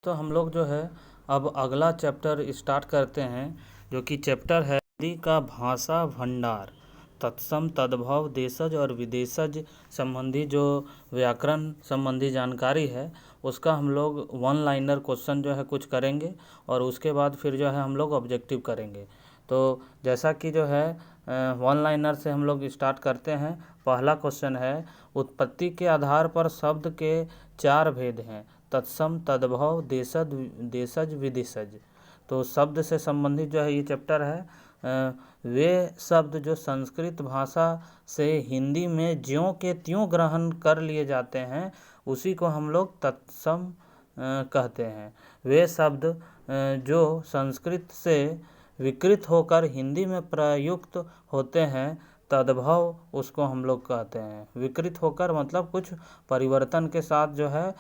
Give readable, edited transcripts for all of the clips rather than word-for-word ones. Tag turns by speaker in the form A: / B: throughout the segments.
A: तो हम लोग जो है अब अगला चैप्टर स्टार्ट करते हैं, जो कि चैप्टर है हिंदी का भाषा भंडार, तत्सम तद्भव देशज और विदेशज संबंधी जो व्याकरण संबंधी जानकारी है उसका हम लोग वन लाइनर क्वेश्चन जो है कुछ करेंगे और उसके बाद फिर जो है हम लोग ऑब्जेक्टिव करेंगे। तो जैसा कि जो है वन लाइनर से हम लोग स्टार्ट करते हैं। पहला क्वेश्चन है, उत्पत्ति के आधार पर शब्द के 4 भेद हैं, तत्सम तद्भव देशज देशज विदेशज। तो शब्द से संबंधित जो है ये चैप्टर है। वे शब्द जो संस्कृत भाषा से हिंदी में ज्यों के त्यों ग्रहण कर लिए जाते हैं उसी को हम लोग तत्सम कहते हैं। वे शब्द जो संस्कृत से विकृत होकर हिंदी में प्रयुक्त होते हैं तद्भव उसको हम लोग कहते हैं। विकृत होकर मतलब कुछ परिवर्तन के साथ जो है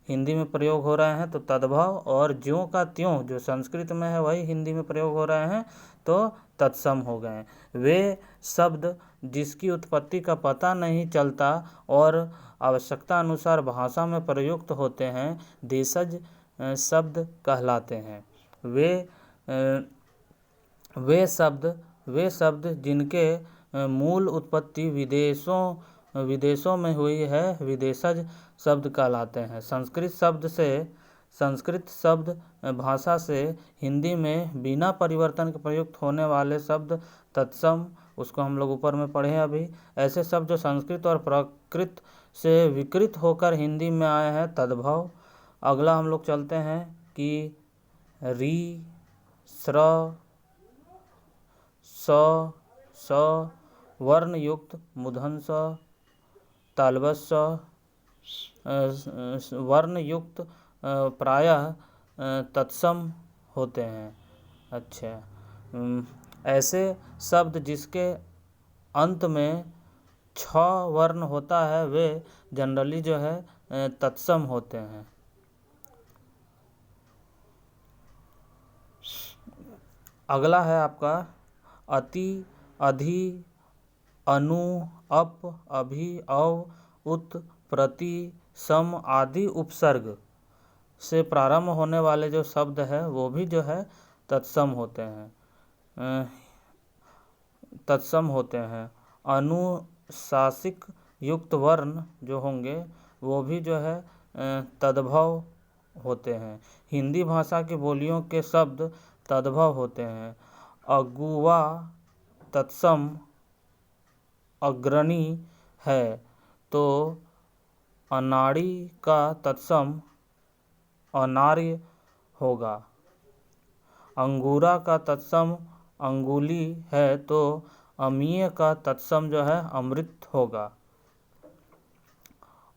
A: हिंदी में प्रयोग हो रहे हैं तो तद्भव, और ज्यों का त्यों जो संस्कृत में है वही हिंदी में प्रयोग हो रहे हैं तो तत्सम हो गए। वे शब्द जिसकी उत्पत्ति का पता नहीं चलता और आवश्यकता अनुसार भाषा में प्रयुक्त होते हैं देशज शब्द कहलाते हैं। वे शब्द जिनके मूल उत्पत्ति विदेशों में हुई है विदेशज शब्द कहलाते हैं। संस्कृत शब्द भाषा से हिंदी में बिना परिवर्तन के प्रयुक्त होने वाले शब्द तत्सम, उसको हम लोग ऊपर में पढ़े अभी। ऐसे शब्द जो संस्कृत और प्राकृत से विकृत होकर हिंदी में आए हैं तद्भव। अगला हम लोग चलते हैं कि री स्र स वर्ण युक्त मूर्धन्य तालव्य वर्ण युक्त प्रायः तत्सम होते हैं। अच्छा, ऐसे शब्द जिसके अंत में 6 वर्ण होता है वे जनरली जो है तत्सम होते हैं। अगला है आपका अति, अधि, अनु, अप, अभि, अव, उत, प्रति, सम आदि उपसर्ग से प्रारंभ होने वाले जो शब्द है वो भी जो है तत्सम होते हैं। अनुशासिक युक्त वर्ण जो होंगे वो भी जो है तद्भव होते हैं। हिंदी भाषा की बोलियों के शब्द तद्भव होते हैं। अगुआ तत्सम अग्रणी है तो अनाड़ी का तत्सम अनार्य होगा। अंगूरा का तत्सम अंगुली है तो अमीय का तत्सम जो है अमृत होगा।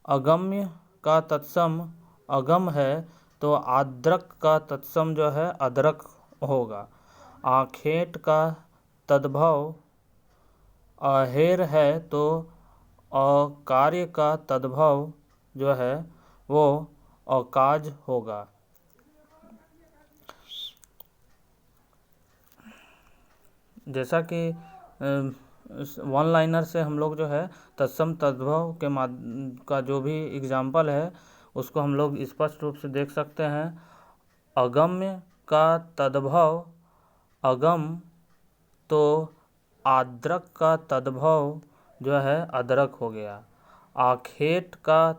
A: अगम्य का तत्सम अगम है तो आद्रक का तत्सम जो है अदरक होगा। आखेट का तद्भव अहेर है तो अकार्य का तद्भव जो है वो अकाज होगा। जैसा कि वन लाइनर से हम लोग जो है तत्सम तद्भव के का जो भी एग्जाम्पल है उसको हम लोग स्पष्ट रूप से देख सकते हैं। अगम्य का तद्भव अगम तो आद्रक का तद्भव जो है अदरक हो गया। आखेट का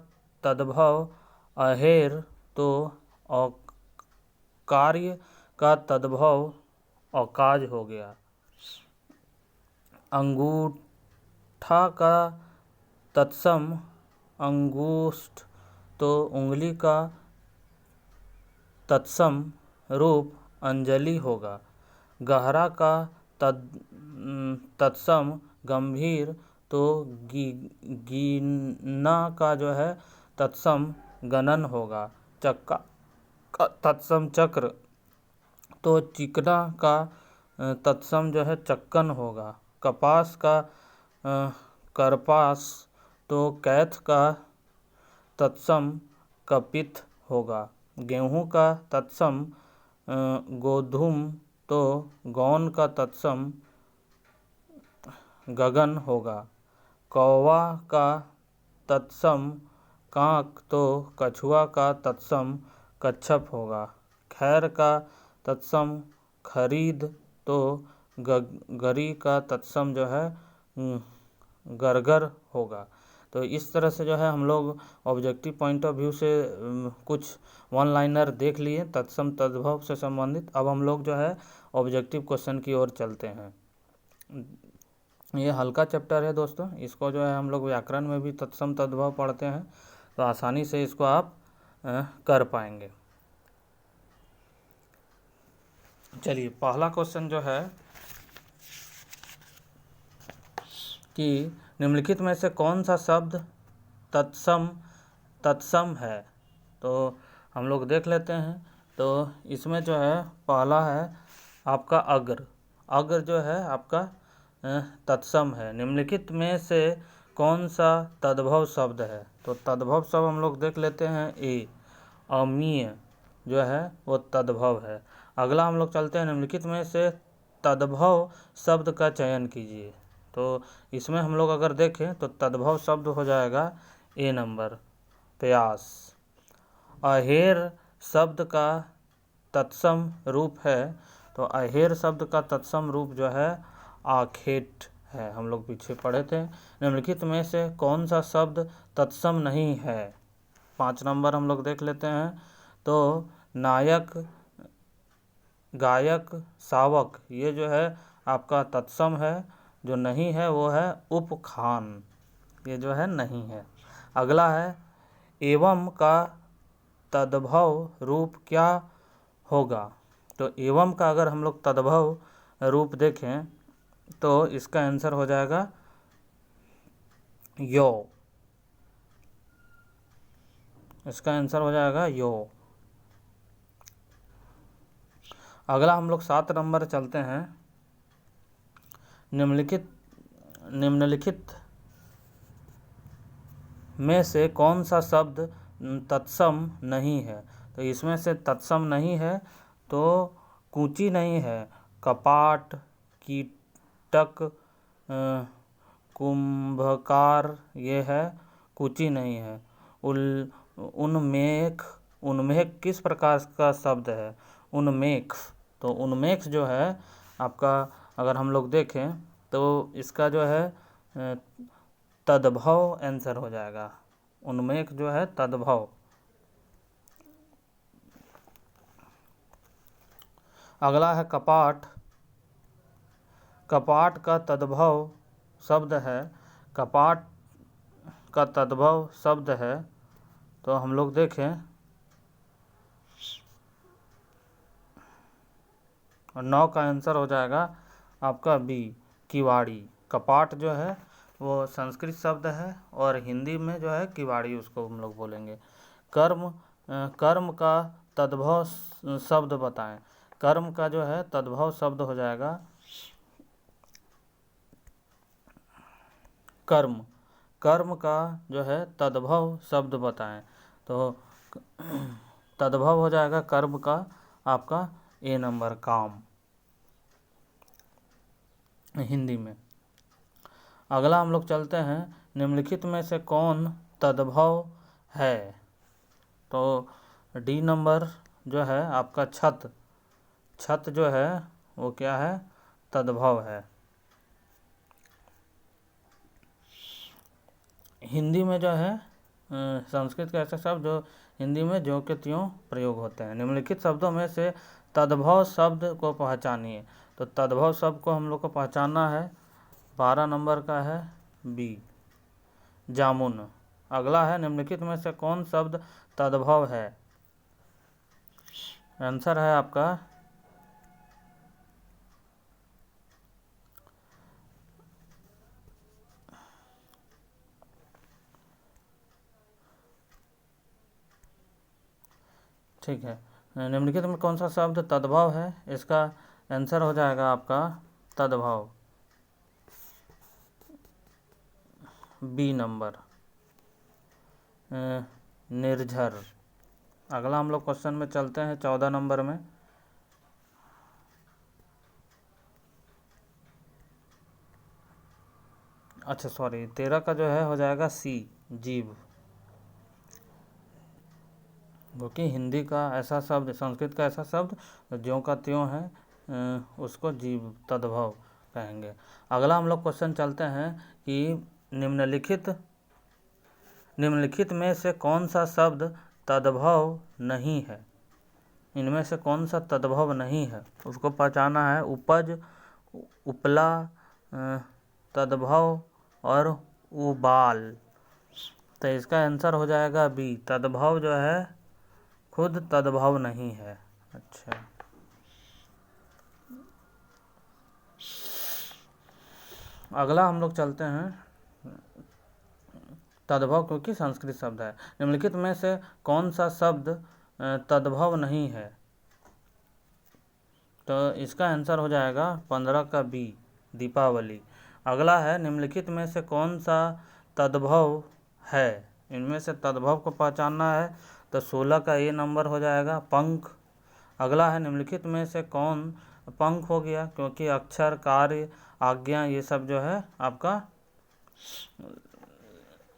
A: तद्भव अहेर तो अकार्य का तद्भव अकाज हो गया। अंगूठा का तत्सम अंगुष्ठ तो उंगली का तत्सम रूप अंजलि होगा। गहरा का तत्सम गंभीर तो गीना का जो है तत्सम गणन होगा। चक्का का तत्सम चक्र तो चिकना का तत्सम जो है चक्कन होगा। कपास का करपास तो कैथ का तत्सम कपित होगा। गेहूं का तत्सम गोधूम तो गौन का तत्सम गगन होगा। कौवा का तत्सम काक तो कछुआ का तत्सम कच्छप होगा। खैर का तत्सम खरीद तो गरी का तत्सम जो है गरगर होगा। तो इस तरह से जो है हम लोग ऑब्जेक्टिव पॉइंट ऑफ व्यू से कुछ वन लाइनर देख लिए तत्सम तद्भव से संबंधित। अब हम लोग जो है ऑब्जेक्टिव क्वेश्चन की ओर चलते हैं। ये हल्का चैप्टर है दोस्तों, इसको जो है हम लोग व्याकरण में भी तत्सम तद्भव पढ़ते हैं, तो आसानी से इसको आप कर पाएंगे। चलिए पहला क्वेश्चन जो है कि निम्नलिखित में से कौन सा शब्द तत्सम है। तो हम लोग देख लेते हैं। तो इसमें जो है पहला है आपका अग्र। अग्र जो है आपका तत्सम है। निम्नलिखित में से कौन सा तद्भव शब्द है। तो तद्भव शब्द हम लोग देख लेते हैं। अमीय जो है वो तद्भव है। अगला हम लोग चलते हैं, निम्नलिखित में से तद्भव शब्द का चयन कीजिए। तो इसमें हम लोग अगर देखें तो तद्भव शब्द हो जाएगा ए नंबर, प्यास। अहेर शब्द का तत्सम रूप है। तो अहेर शब्द का तत्सम रूप जो है आखेट है, हम लोग पीछे पढ़े थे। निम्नलिखित में से कौन सा शब्द तत्सम नहीं है। 5 नंबर हम लोग देख लेते हैं। तो नायक, गायक, शावक, ये जो है आपका तत्सम है। जो नहीं है वो है उपखान, ये जो है नहीं है। अगला है एवं का तद्भव रूप क्या होगा। तो एवं का अगर हम लोग तद्भव रूप देखें तो इसका आंसर हो जाएगा यो। इसका आंसर हो जाएगा यो। अगला हम लोग 7 नंबर चलते हैं। निम्नलिखित में से कौन सा शब्द तत्सम नहीं है। तो इसमें से तत्सम नहीं है तो कूची नहीं है, कपाट, कीटक, कुंभकार, ये है कूची नहीं है। उन्मेख, उन्मेख किस प्रकार का शब्द है। उन्मेख, तो उन्मेख जो है आपका अगर हम लोग देखें तो इसका जो है तद्भव आंसर हो जाएगा। उन्मेख जो है तद्भव। अगला है कपाट। कपाट का तद्भव शब्द है। कपाट का तद्भव शब्द है। तो हम लोग देखें और 9 का आंसर हो जाएगा आपका बी, किवाड़ी। कपाट जो है वो संस्कृत शब्द है और हिंदी में जो है किवाड़ी उसको हम लोग बोलेंगे। कर्म का तद्भव शब्द बताएं। कर्म का जो है तद्भव शब्द हो जाएगा कर्म। कर्म का जो है तद्भव शब्द बताएं। तो तद्भव हो जाएगा कर्म का आपका ए नंबर, काम, हिंदी में। अगला हम लोग चलते हैं, निम्नलिखित में से कौन तद्भव है। तो डी नंबर जो है आपका छत। छत जो है वो क्या है, तद्भव है। हिंदी में जो है संस्कृत के ऐसे शब्द जो हिंदी में ज्यों के त्यों प्रयोग होते हैं। निम्नलिखित शब्दों में से तद्भव शब्द को पहचानिए। तो तद्भव शब्द को हम लोग को पहचानना है। 12 नंबर का है बी, जामुन। अगला है, निम्नलिखित में से कौन शब्द तद्भव है। आंसर है आपका ठीक है। निम्नलिखित में कौन सा शब्द तद्भव है, इसका आंसर हो जाएगा आपका तद्भव, बी नंबर, निर्झर। अगला हम लोग क्वेश्चन में चलते हैं 14 नंबर में। अच्छा सॉरी, 13 का जो है हो जाएगा सी, जीव। क्योंकि हिंदी का ऐसा शब्द, संस्कृत का ऐसा शब्द ज्यों का त्यों है, उसको जीव तद्भव कहेंगे। अगला हम लोग क्वेश्चन चलते हैं कि निम्नलिखित में से कौन सा शब्द तद्भव नहीं है। इनमें से कौन सा तद्भव नहीं है उसको पहचाना है। उपज, उपला, तद्भव और उबाल। तो इसका आंसर हो जाएगा बी, तद्भव जो है खुद तद्भव नहीं है। अच्छा, अगला हम लोग चलते हैं तद्भव, क्योंकि संस्कृत शब्द है। निम्नलिखित में से कौन सा शब्द तद्भव नहीं है। तो इसका आंसर हो जाएगा 15 का बी, दीपावली। अगला है निम्नलिखित में से कौन सा तद्भव है। इनमें से तद्भव को पहचानना है तो 16 का ए नंबर हो जाएगा, पंख। अगला है निम्नलिखित में से कौन, पंख हो गया क्योंकि अक्षर, कार्य, आज्ञा ये सब जो है आपका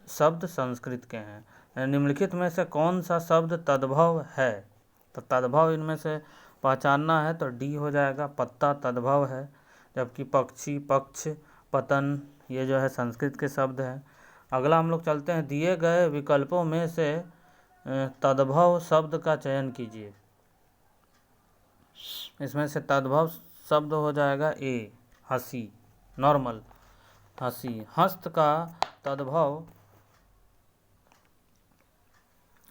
A: शब्द संस्कृत के हैं। निम्नलिखित में से कौन सा शब्द तद्भव है। तो तद्भव इनमें से पहचानना है तो डी हो जाएगा, पत्ता तद्भव है। जबकि पक्षी, पक्ष, पतन ये जो है संस्कृत के शब्द हैं। अगला हम लोग चलते हैं, दिए गए विकल्पों में से तद्भव शब्द का चयन कीजिए। इसमें से तद्भव शब्द हो जाएगा ए, हंसी, नॉर्मल हंसी। हस्त का तद्भव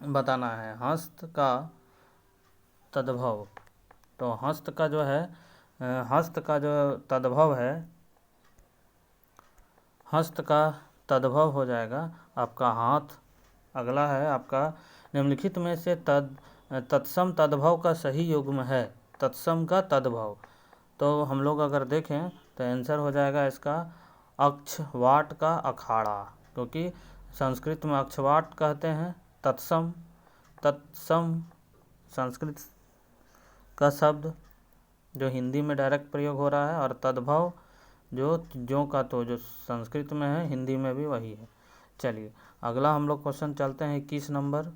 A: बताना है, हस्त का तद्भव। तो हस्त का जो है, हस्त का जो तद्भव है, हस्त का तद्भव हो जाएगा आपका हाथ। अगला है आपका, निम्नलिखित में से तत्सम तद्भव का सही युग्म है। तत्सम का तद्भव, तो हम लोग अगर देखें तो आंसर हो जाएगा इसका अक्षवाट का अखाड़ा, क्योंकि संस्कृत में अक्षवाट कहते हैं। तत्सम, तत्सम संस्कृत का शब्द जो हिंदी में डायरेक्ट प्रयोग हो रहा है, और तद्भव जो का तो जो संस्कृत में है हिंदी में भी वही है। चलिए अगला हम लोग क्वेश्चन चलते हैं 21 नंबर।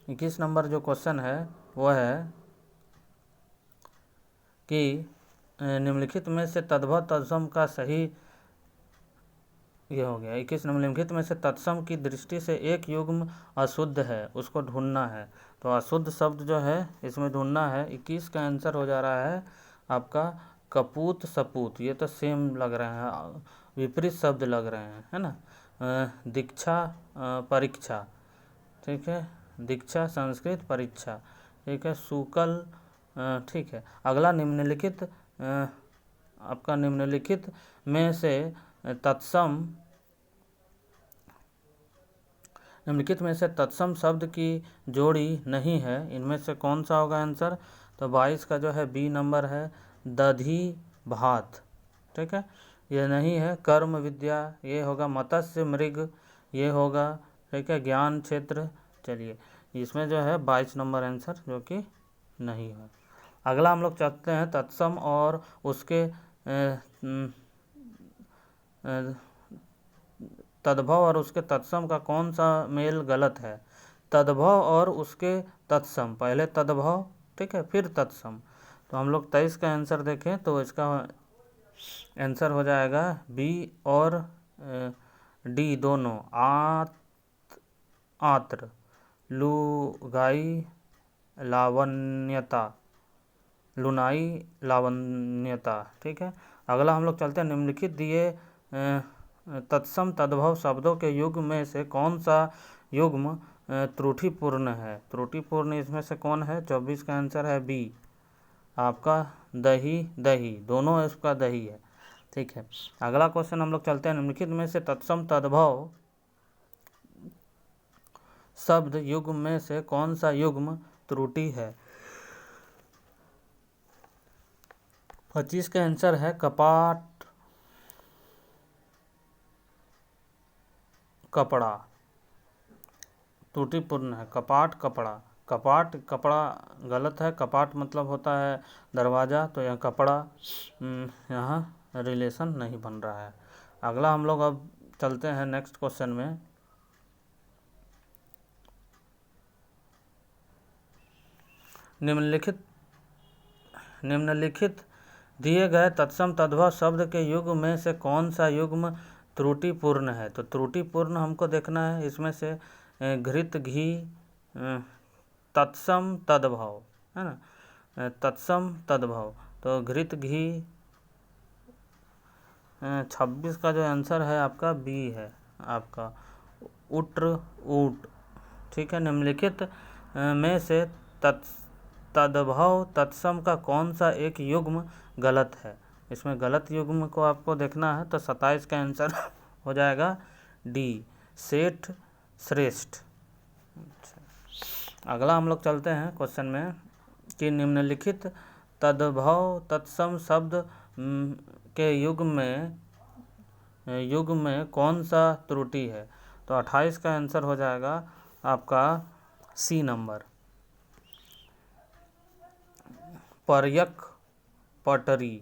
A: इक्कीस नंबर जो क्वेश्चन है वो है कि निम्नलिखित में से तद्भव तत्सम का सही, ये हो गया 21 नंबर। निम्नलिखित में से तत्सम की दृष्टि से एक युग्म अशुद्ध है, उसको ढूंढना है। तो अशुद्ध शब्द जो है इसमें ढूंढना है। 21 का आंसर हो जा रहा है आपका कपूत, सपूत। ये तो सेम लग रहे हैं, विपरीत शब्द लग रहे हैं, है ना। दीक्षा, परीक्षा, ठीक है। दीक्षा संस्कृत, परीक्षा, ठीक है। सूकल, ठीक है। अगला निम्नलिखित आपका निम्नलिखित में से तत्सम, निम्नलिखित में से तत्सम शब्द की जोड़ी नहीं है। इनमें से कौन सा होगा आंसर। तो 22 का जो है बी नंबर है, दधी भात, ठीक है। ये नहीं है। कर्म विद्या ये होगा, मत्स्य मृग ये होगा, ठीक है। ज्ञान क्षेत्र, चलिए इसमें जो है 22 नंबर आंसर जो कि नहीं है। अगला हम लोग चलते हैं तत्सम और उसके तद्भव और उसके तत्सम का कौन सा मेल गलत है। तद्भव और उसके तत्सम, पहले तद्भव, ठीक है, फिर तत्सम। तो हम लोग 23 का आंसर देखें तो इसका आंसर हो जाएगा बी और डी दोनों, आत्र, लुगाई, लावण्यता, लुनाई, लावण्यता, ठीक है। अगला हम लोग चलते हैं, निम्नलिखित दिए तत्सम तद्भव शब्दों के युग्म में से कौन सा युग्म त्रुटिपूर्ण है। त्रुटिपूर्ण इसमें से कौन है। 24 का आंसर है बी आपका दही, दही, दोनों इसका दही है, ठीक है। अगला क्वेश्चन हम लोग चलते हैं, निम्नलिखित में से तत्सम तद्भव शब्द युग्म में से कौन सा युग्म त्रुटि है। 25 का आंसर है कपाट, कपड़ा, त्रुटिपूर्ण है। कपाट, कपड़ा, कपाट, कपड़ा गलत है। कपाट मतलब होता है दरवाज़ा, तो यह कपड़ा यहाँ रिलेशन नहीं बन रहा है। अगला हम लोग अब चलते हैं नेक्स्ट क्वेश्चन में। निम्नलिखित दिए गए तत्सम तद्भव शब्द के युग्म में से कौन सा युग्म त्रुटिपूर्ण है? तो त्रुटिपूर्ण हमको देखना है। इसमें से घृत घी तत्सम तद्भव है ना, तत्सम तद्भव। तो घृत घी 26 का जो आंसर है आपका बी है, आपका उट्र ऊट। ठीक है, निम्नलिखित में से तद्भव तत्सम का कौन सा एक युग्म गलत है? इसमें गलत युग्म को आपको देखना है। तो 27 का आंसर हो जाएगा डी, सेठ श्रेष्ठ। अगला हम लोग चलते हैं क्वेश्चन में कि निम्नलिखित तद्भव तत्सम शब्द के युग्म में कौन सा त्रुटि है? तो 28 का आंसर हो जाएगा आपका सी नंबर, पर्यक पटरी।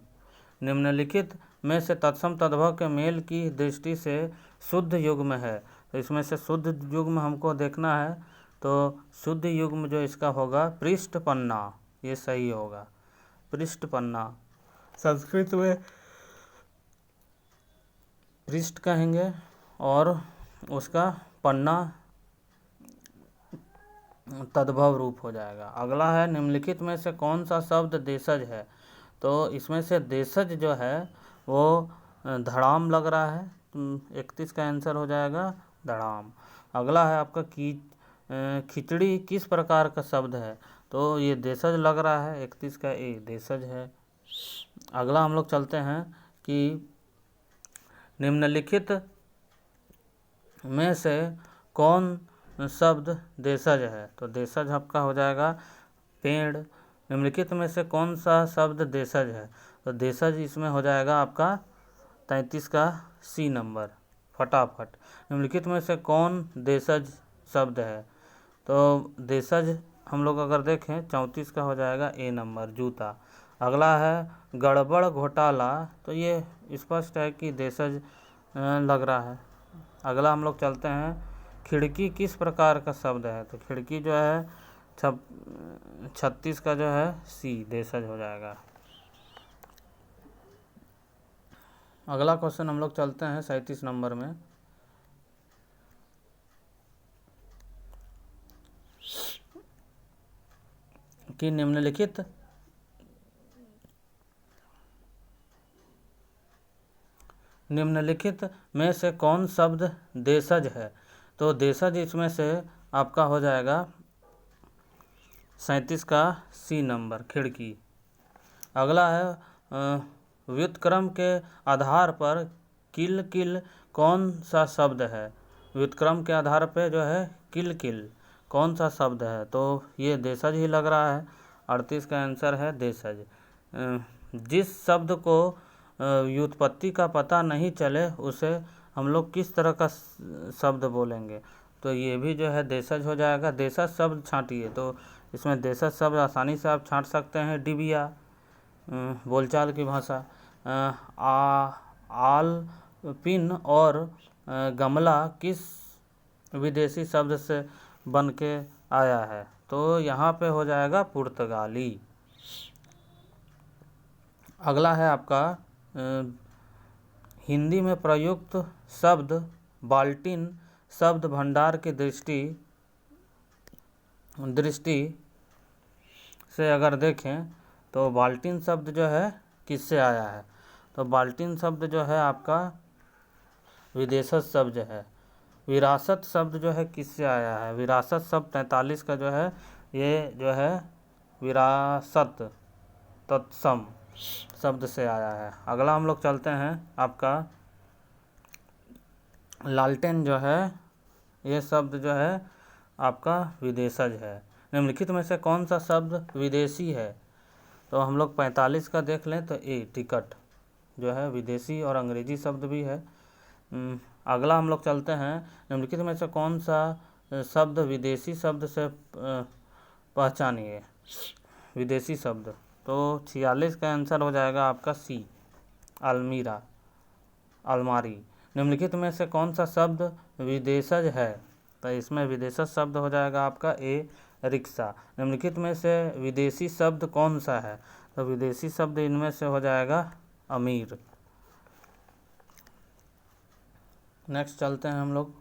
A: निम्नलिखित में से तत्सम तद्भव के मेल की दृष्टि से शुद्ध युग्म है। तो इसमें से शुद्ध युग्म हमको देखना है। तो शुद्ध युग्म जो इसका होगा पृष्ठ पन्ना, ये सही होगा, पृष्ठ पन्ना। संस्कृत में पृष्ठ कहेंगे और उसका पन्ना तद्भव रूप हो जाएगा। अगला है निम्नलिखित में से कौन सा शब्द देशज है? तो इसमें से देशज जो है वो धड़ाम लग रहा है। 31 का आंसर हो जाएगा धड़ाम। अगला है आपका खिचड़ी किस प्रकार का शब्द है? तो ये देशज लग रहा है, 31 का ए देशज है। अगला हम लोग चलते हैं कि निम्नलिखित में से कौन शब्द देशज है? तो देशज आपका हो जाएगा पेड़। निम्नलिखित में से कौन सा शब्द देशज है? तो देशज इसमें हो जाएगा आपका 33 का सी नंबर, फटाफट। निम्नलिखित में से कौन देशज शब्द है? तो देशज हम लोग अगर देखें 34 का हो जाएगा ए नंबर, जूता। अगला है गड़बड़ घोटाला। तो ये स्पष्ट है कि देशज लग रहा है। अगला हम लोग चलते हैं खिड़की किस प्रकार का शब्द है? तो खिड़की जो है 36 का जो है सी देशज हो जाएगा। अगला क्वेश्चन हम लोग चलते हैं 37 नंबर में कि निम्नलिखित में से कौन शब्द देशज है? तो देशज इसमें से आपका हो जाएगा 37 का सी नंबर, खिड़की। अगला है व्युत्क्रम के आधार पर किल किल कौन सा शब्द है? व्युत्क्रम के आधार पर जो है किल किल कौन सा शब्द है? तो ये देशज ही लग रहा है, 38 का आंसर है देशज। जिस शब्द को व्युत्पत्ति का पता नहीं चले उसे हम लोग किस तरह का शब्द बोलेंगे? तो ये भी जो है देशज हो जाएगा। देशज शब्द छांटिए। तो इसमें देशज शब्द आसानी से आप छांट सकते हैं। डिबिया बोलचाल की भाषा, आल पिन और गमला किस विदेशी शब्द से बन के आया है? तो यहाँ पे हो जाएगा पुर्तगाली। अगला है आपका हिंदी में प्रयुक्त शब्द बाल्टीन शब्द भंडार की दृष्टि से अगर देखें तो बाल्टीन शब्द जो है किससे आया है? तो बाल्टीन शब्द जो है आपका विदेशज शब्द है। विरासत शब्द जो है किससे आया है? विरासत शब्द 43 का जो है ये जो है विरासत तत्सम शब्द से आया है। अगला हम लोग चलते हैं आपका लालटेन जो है ये शब्द जो है आपका विदेशज है। निम्नलिखित में से कौन सा शब्द विदेशी है? तो हम लोग 45 का देख लें तो ए टिकट जो है विदेशी और अंग्रेजी शब्द भी है। अगला हम लोग चलते हैं निम्नलिखित में से कौन सा शब्द विदेशी शब्द से पहचानिए विदेशी शब्द। तो 46 का आंसर हो जाएगा आपका सी अलमीरा। अलमारी। निम्नलिखित में से कौन सा शब्द विदेशज है? तो इसमें विदेशज शब्द हो जाएगा आपका ए रिक्शा। निम्नलिखित में से विदेशी शब्द कौन सा है? तो विदेशी शब्द इनमें से हो जाएगा अमीर। नेक्स्ट चलते हैं हम लोग।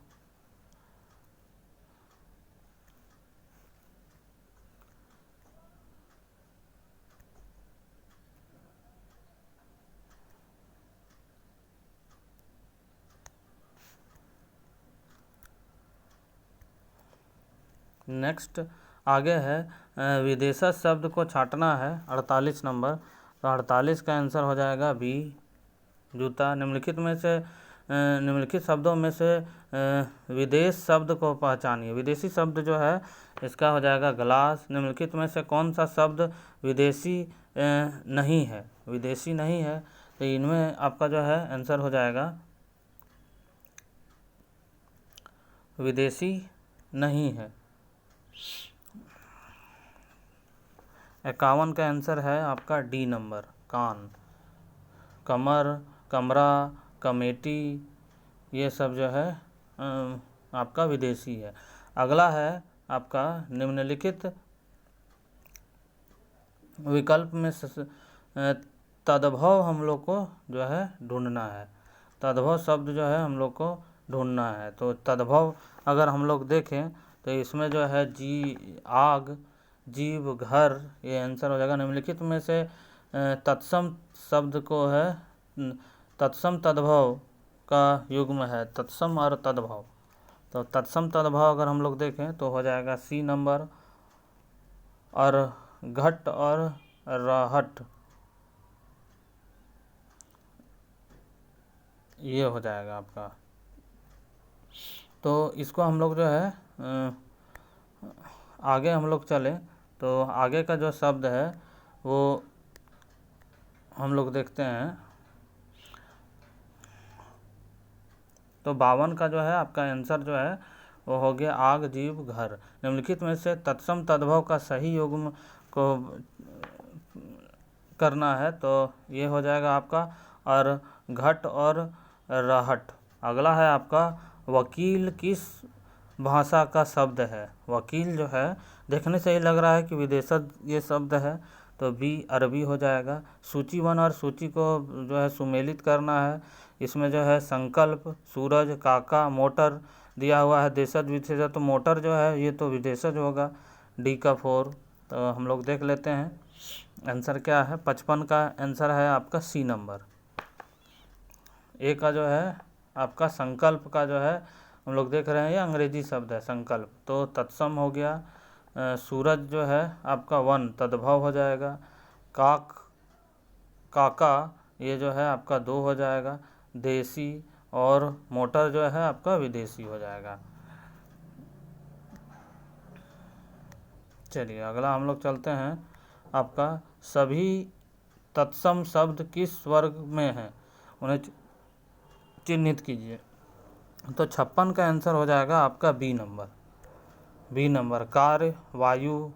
A: नेक्स्ट आगे है विदेशज शब्द को छांटना है, 48 नंबर। तो 48 का आंसर हो जाएगा बी जूता। निम्नलिखित शब्दों में से विदेश शब्द को पहचानिए। विदेशी शब्द जो है इसका हो जाएगा ग्लास। निम्नलिखित में से कौन सा शब्द विदेशी नहीं है? विदेशी नहीं है, तो इनमें आपका जो है आंसर हो जाएगा विदेशी नहीं है। 51 का आंसर है आपका डी नंबर, कान। कमर, कमरा, कमेटी, ये सब जो है आपका विदेशी है। अगला है आपका निम्नलिखित विकल्प में तद्भव हम लोग को जो है ढूंढना है। तद्भव शब्द जो है हम लोग को ढूंढना है। तो तद्भव अगर हम लोग देखें तो इसमें जो है आग, जीव, घर, ये आंसर हो जाएगा। निम्नलिखित में से तत्सम शब्द को है तत्सम तद्भव का युग्म है, तत्सम और तद्भव। तो तत्सम तद्भव अगर हम लोग देखें तो हो जाएगा सी नंबर। और घट और राहट ये हो जाएगा आपका। तो इसको हम लोग जो है आगे हम लोग चले तो आगे का जो शब्द है वो हम लोग देखते हैं। तो 52 का जो है आपका आंसर जो है वो हो गया आग, जीव, घर। निम्नलिखित में से तत्सम तद्भव का सही युग्म को करना है, तो ये हो जाएगा आपका और घट और राहट। अगला है आपका वकील किस भाषा का शब्द है? वकील जो है देखने से ही लग रहा है कि विदेशज ये शब्द है, तो बी अरबी हो जाएगा। सूची 1 और सूची को जो है सुमेलित करना है। इसमें जो है संकल्प, सूरज, काका, मोटर दिया हुआ है देशज विदेशज। तो मोटर जो है ये तो विदेशज होगा, डी का 4। तो हम लोग देख लेते हैं आंसर क्या है। 55 का आंसर है आपका सी नंबर। ए का जो है आपका संकल्प का जो है हम लोग देख रहे हैं ये अंग्रेजी शब्द है संकल्प, तो तत्सम हो गया। सूरज जो है आपका 1 तद्भव हो जाएगा। काका ये जो है आपका 2 हो जाएगा। देसी और मोटर जो है आपका विदेशी हो जाएगा। चलिए अगला हम लोग चलते हैं। आपका सभी तत्सम शब्द किस वर्ग में हैं, उन्हें चिन्हित कीजिए। तो 56 का आंसर हो जाएगा आपका बी नंबर। कार्य, वायु,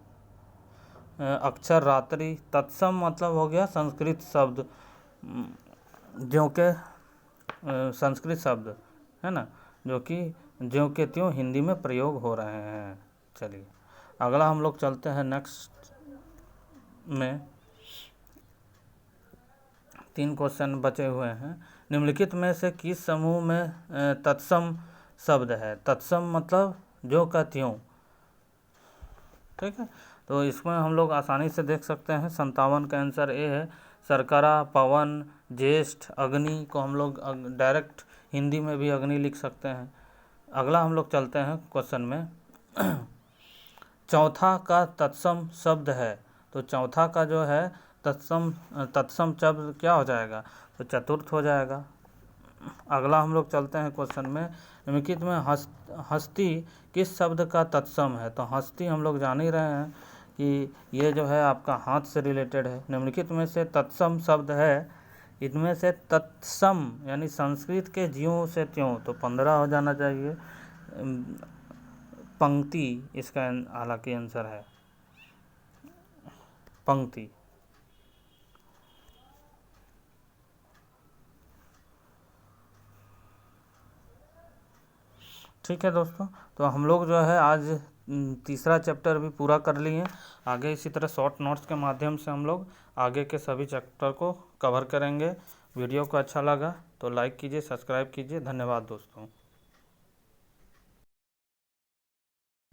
A: अक्षर, रात्रि। तत्सम मतलब हो गया संस्कृत शब्द, जो के संस्कृत शब्द है ना, जो कि ज्यों के त्यों हिंदी में प्रयोग हो रहे हैं। चलिए अगला हम लोग चलते हैं नेक्स्ट में। 3 क्वेश्चन बचे हुए हैं। निम्नलिखित में से किस समूह में तत्सम शब्द है? तत्सम मतलब जो का त्यों, ठीक है। तो इसमें हम लोग आसानी से देख सकते हैं। 57 का आंसर ए है। सरकरा, पवन, ज्येष्ठ, अग्नि को हम लोग डायरेक्ट हिंदी में भी अग्नि लिख सकते हैं। अगला हम लोग चलते हैं क्वेश्चन में। चौथा का तत्सम शब्द है, तो चौथा का जो है तत्सम शब्द क्या हो जाएगा? तो चतुर्थ हो जाएगा। अगला हम लोग चलते हैं क्वेश्चन में। निम्नलिखित में हस्ती किस शब्द का तत्सम है? तो हस्ती हम लोग जान ही रहे हैं कि ये जो है आपका हाथ से रिलेटेड है। निम्नलिखित में से तत्सम शब्द है, इनमें से तत्सम यानी संस्कृत के ज्यों से त्यों, तो 15 हो जाना चाहिए। पंक्ति इसका हालांकि आंसर है पंक्ति। ठीक है दोस्तों, तो हम लोग जो है आज तीसरा चैप्टर भी पूरा कर लिए। आगे इसी तरह शॉर्ट नोट्स के माध्यम से हम लोग आगे के सभी चैप्टर को कवर करेंगे। वीडियो को अच्छा लगा तो लाइक कीजिए, सब्सक्राइब कीजिए। धन्यवाद दोस्तों।